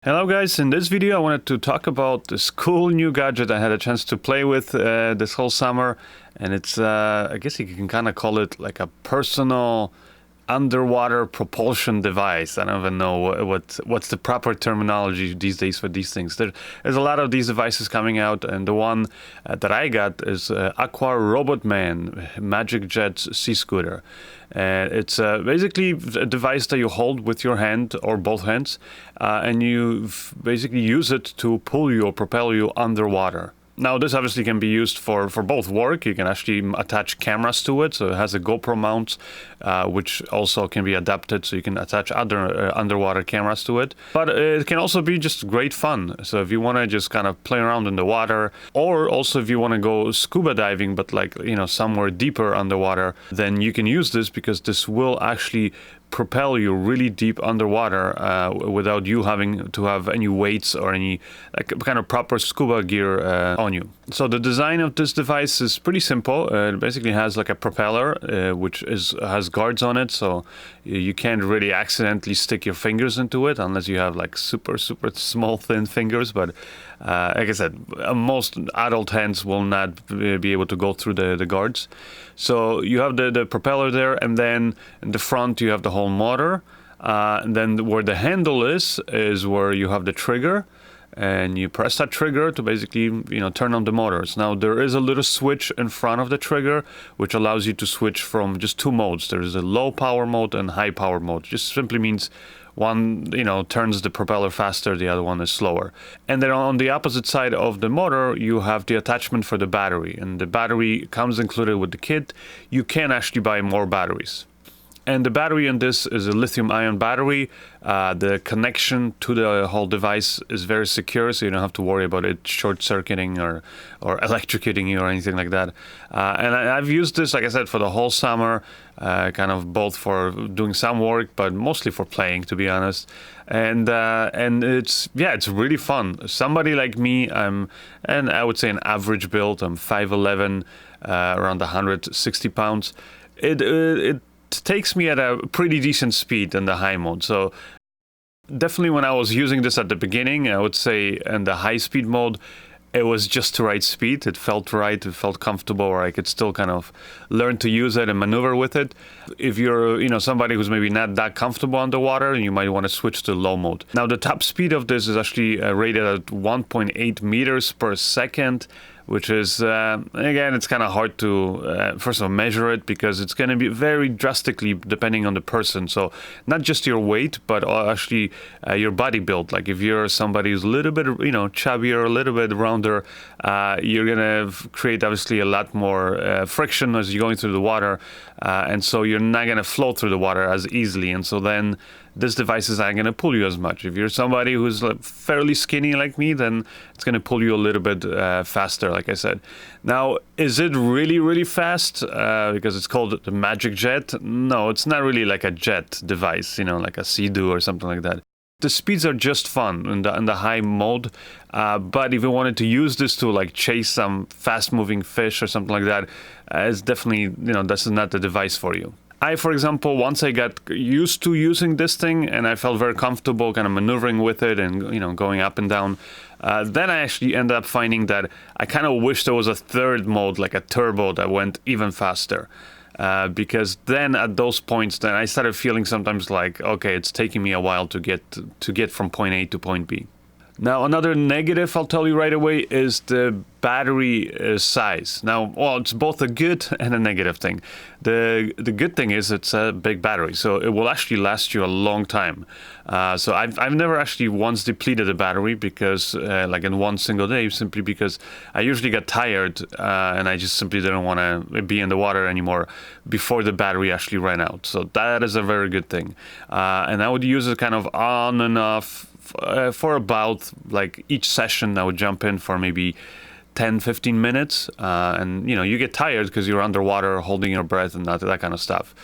Hello guys, in this video I wanted to talk about this cool new gadget I had a chance to play with this whole summer, and it's I guess you can kind of call it like a personal underwater propulsion device. I don't even know what's the proper terminology these days for these things. There's a lot of these devices coming out, and the one that I got is Aqua Robot Man Magic Jet Sea Scooter. And it's basically a device that you hold with your hand or both hands, and you basically use it to pull you or propel you underwater. Now, this obviously can be used for both work. You can actually attach cameras to it, so it has a GoPro mount, which also can be adapted, so you can attach other underwater cameras to it. But it can also be just great fun. So if you want to just kind of play around in the water, or also if you want to go scuba diving, but like, you know, somewhere deeper underwater, then you can use this because this will actually propel you really deep underwater without you having to have any weights or any kind of proper scuba gear on you. So the design of this device is pretty simple. It basically has like a propeller which has guards on it, so you can't really accidentally stick your fingers into it unless you have like super small thin fingers. But like I said, most adult hands will not be able to go through the guards. So you have the propeller there, and then in the front you have the whole motor. And then where the handle is where you have the trigger, and you press that trigger to basically, you know, turn on the motors. Now there is a little switch in front of the trigger which allows you to switch from just two modes. There's a low power mode and high power mode. Just simply means one, you know, turns the propeller faster, the other one is slower. And then on the opposite side of the motor, you have the attachment for the battery, and the battery comes included with the kit. You can actually buy more batteries. And the battery in this is a lithium-ion battery. The connection to the whole device is very secure, so you don't have to worry about it short-circuiting or electrocuting you or anything like that. And I've used this, like I said, for the whole summer, kind of both for doing some work, but mostly for playing, to be honest. And it's really fun. Somebody like me, and I would say an average build. I'm 5'11", around 160 pounds. It takes me at a pretty decent speed in the high mode. So definitely when I was using this at the beginning, I would say in the high speed mode, it was just the right speed. It felt right, it felt comfortable, or I could still kind of learn to use it and maneuver with it. If you're, you know, somebody who's maybe not that comfortable underwater, you might want to switch to low mode. Now the top speed of this is actually rated at 1.8 meters per second, which is, again, it's kind of hard to, first of all, measure it, because it's going to be very drastically depending on the person. So not just your weight, but actually your body build. Like if you're somebody who's a little bit, you know, chubbier, a little bit rounder, you're going to create, obviously, a lot more friction as you're going through the water. And so you're not going to flow through the water as easily. And so then this device is not going to pull you as much. If you're somebody who's like fairly skinny like me, then it's going to pull you a little bit faster, like I said. Now, is it really fast? Because it's called the Magic Jet? No, it's not really like a jet device, you know, like a Sea-Doo or something like that. The speeds are just fun in the high mode, but if you wanted to use this to like chase some fast-moving fish or something like that, it's definitely, you know, this is not the device for you. I, for example, once I got used to using this thing and I felt very comfortable kind of maneuvering with it and, you know, going up and down, then I actually ended up finding that I kind of wish there was a third mode, like a turbo, that went even faster. Because then at those points, then I started feeling sometimes like, okay, it's taking me a while to get from point A to point B. Now, another negative I'll tell you right away is the battery size. Now, well, it's both a good and a negative thing. The good thing is it's a big battery, so it will actually last you a long time. So I've never actually once depleted a battery because, like in one single day, simply because I usually get tired and I just simply didn't want to be in the water anymore before the battery actually ran out. So that is a very good thing. And I would use it kind of on and off for about, like, each session I would jump in for maybe 10-15 minutes, and you know, you get tired because you're underwater holding your breath and that kind of stuff.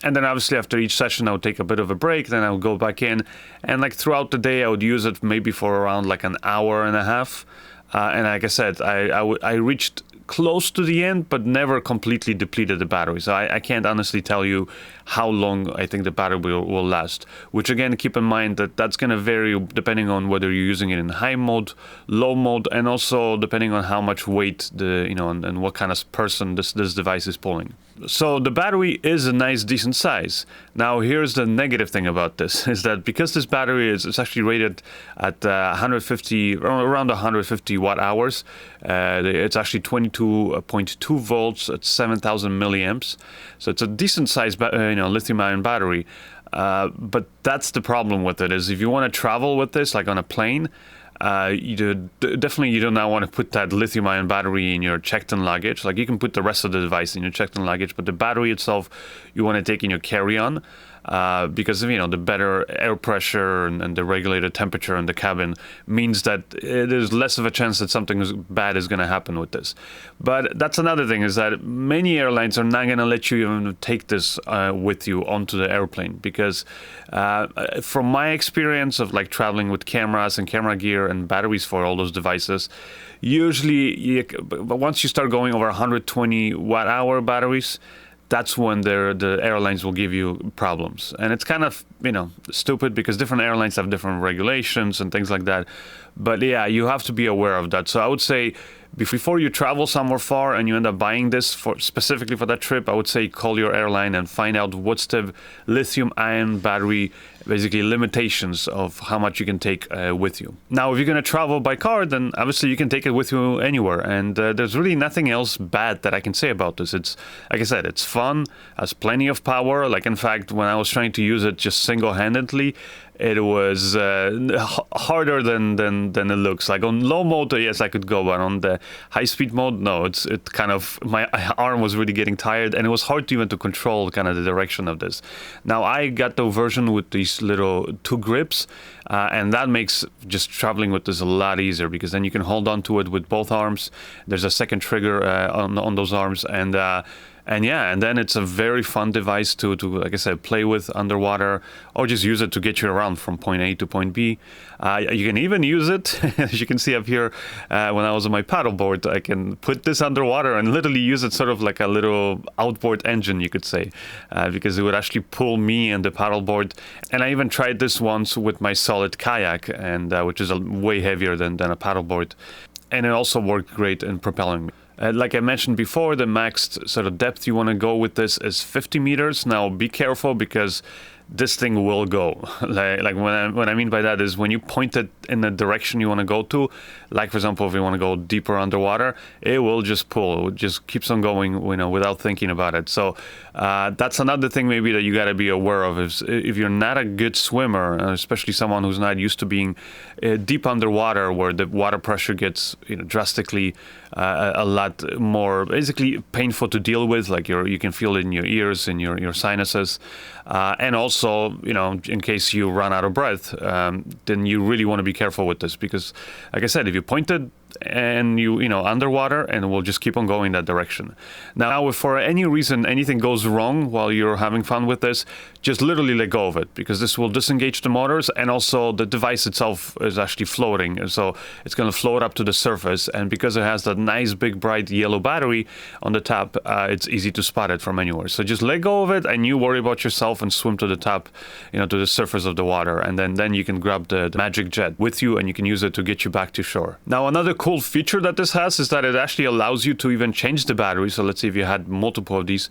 And then obviously after each session I would take a bit of a break, then I would go back in, and like throughout the day I would use it maybe for around like an hour and a half. And like I said, I reached close to the end, but never completely depleted the battery. So I can't honestly tell you how long I think the battery will last, which again, keep in mind that that's going to vary depending on whether you're using it in high mode, low mode, and also depending on how much weight and what kind of person this device is pulling. So the battery is a nice, decent size. Now, here's the negative thing about this, is that because this battery is actually rated at around 150 watt hours, it's actually 22.2 volts at 7,000 milliamps. So it's a decent size, lithium-ion battery. But that's the problem with it, is if you want to travel with this, like on a plane, you do not want to put that lithium-ion battery in your checked-in luggage. Like, you can put the rest of the device in your checked-in luggage, but the battery itself you want to take in your carry-on, because of, the better air pressure and the regulated temperature in the cabin means that there's less of a chance that something bad is going to happen with this. But that's another thing, is that many airlines are not going to let you even take this with you onto the airplane, because from my experience of like traveling with cameras and camera gear and batteries for all those devices, usually once you start going over 120 watt hour batteries, that's when the airlines will give you problems. And it's kind of, stupid, because different airlines have different regulations and things like that. But yeah, you have to be aware of that. So I would say, before you travel somewhere far and you end up buying this specifically for that trip, I would say call your airline and find out what's the lithium-ion battery, basically limitations of how much you can take with you. Now, if you're going to travel by car, then obviously you can take it with you anywhere. And there's really nothing else bad that I can say about this. It's, like I said, it's fun, has plenty of power. Like, in fact, when I was trying to use it just single-handedly, it was harder than it looks. Like on low mode, yes, I could go, but on the high speed mode, no. It kind of, my arm was really getting tired, and it was hard to even to control kind of the direction of this. Now, I got the version with these little 2 grips, and that makes just traveling with this a lot easier, because then you can hold on to it with both arms. There's a second trigger on those arms, and then it's a very fun device to, like I said, play with underwater, or just use it to get you around from point A to point B. You can even use it, as you can see up here, when I was on my paddleboard, I can put this underwater and literally use it sort of like a little outboard engine, you could say, because it would actually pull me and the paddleboard. And I even tried this once with my solid kayak, and which is way heavier than a paddleboard. And it also worked great in propelling me. Like I mentioned before, the maxed sort of depth you want to go with this is 50 meters. Now, be careful, because this thing will go. Like what I mean by that is, when you point it in the direction you want to go to, like for example, if you want to go deeper underwater, it will just pull. It just keeps on going, without thinking about it. So that's another thing maybe that you got to be aware of. If you're not a good swimmer, especially someone who's not used to being deep underwater, where the water pressure gets drastically a lot more basically painful to deal with, like you can feel it in your ears, in your sinuses, and also, in case you run out of breath, then you really want to be careful with this, because, like I said, if you point it and underwater, and it will just keep on going that direction. Now, if for any reason anything goes wrong while you're having fun with this, just literally let go of it, because this will disengage the motors, and also the device itself is actually floating, so it's going to float up to the surface, and because it has that nice big bright yellow battery on the top, it's easy to spot it from anywhere. So just let go of it, and you worry about yourself and swim to the top, to the surface of the water, and then you can grab the magic jet with you, and you can use it to get you back to shore. Now, another cool feature that this has is that it actually allows you to even change the battery. So let's say if you had multiple of these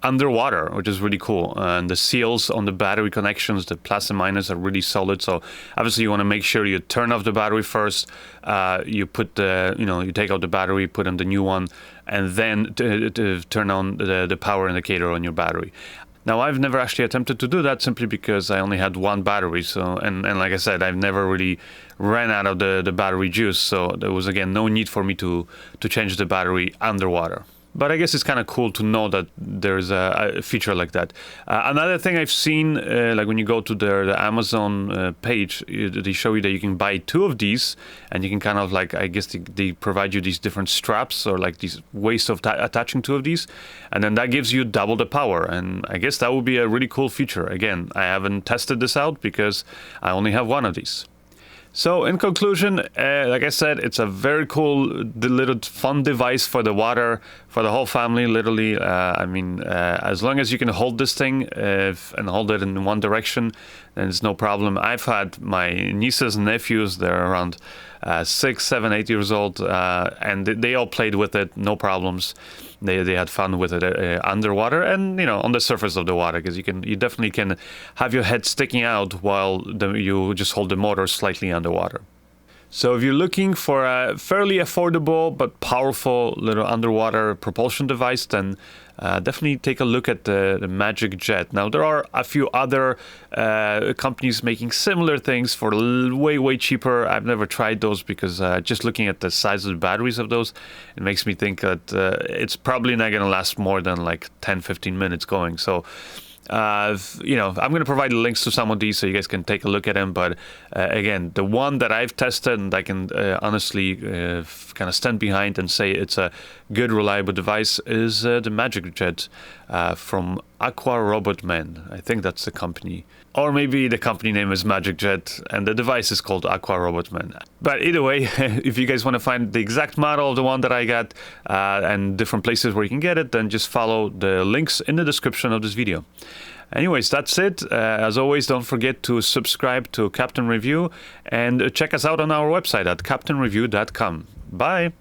underwater, which is really cool. And the seals on the battery connections, the plus and minus, are really solid. So obviously you want to make sure you turn off the battery first. You put you take out the battery, put in the new one, and then to turn on the power indicator on your battery. Now, I've never actually attempted to do that, simply because I only had one battery. So, and like I said, I've never really ran out of the battery juice. So there was, again, no need for me to change the battery underwater. But I guess it's kind of cool to know that there's a feature like that. Another thing I've seen, like when you go to the Amazon page, they show you that you can buy 2 of these, and you can kind of like, I guess they provide you these different straps, or like these ways of attaching 2 of these, and then that gives you double the power. And I guess that would be a really cool feature. Again, I haven't tested this out because I only have one of these. So in conclusion, like I said, it's a very cool, little fun device for the water, for the whole family, literally. As long as you can hold this thing and hold it in one direction, then it's no problem. I've had my nieces and nephews, they're around 6, 7, 8 years old, and they all played with it, no problems. They had fun with it underwater and on the surface of the water, because you definitely can have your head sticking out while you just hold the motor slightly underwater. So if you're looking for a fairly affordable but powerful little underwater propulsion device, then definitely take a look at the Magic Jet. Now, there are a few other companies making similar things for way cheaper. I've never tried those because just looking at the size of the batteries of those, it makes me think that it's probably not going to last more than like 10-15 minutes going. So I'm going to provide links to some of these so you guys can take a look at them. But again, the one that I've tested and I can honestly kind of stand behind and say it's a good, reliable device is the Magic Jet from Aqua Robot Man. I think that's the company. Or maybe the company name is Magic Jet and the device is called Aqua Robot Man. But either way, if you guys want to find the exact model of the one that I got and different places where you can get it, then just follow the links in the description of this video. Anyways, that's it. As always, don't forget to subscribe to Captain Review and check us out on our website at captainreview.com. Bye!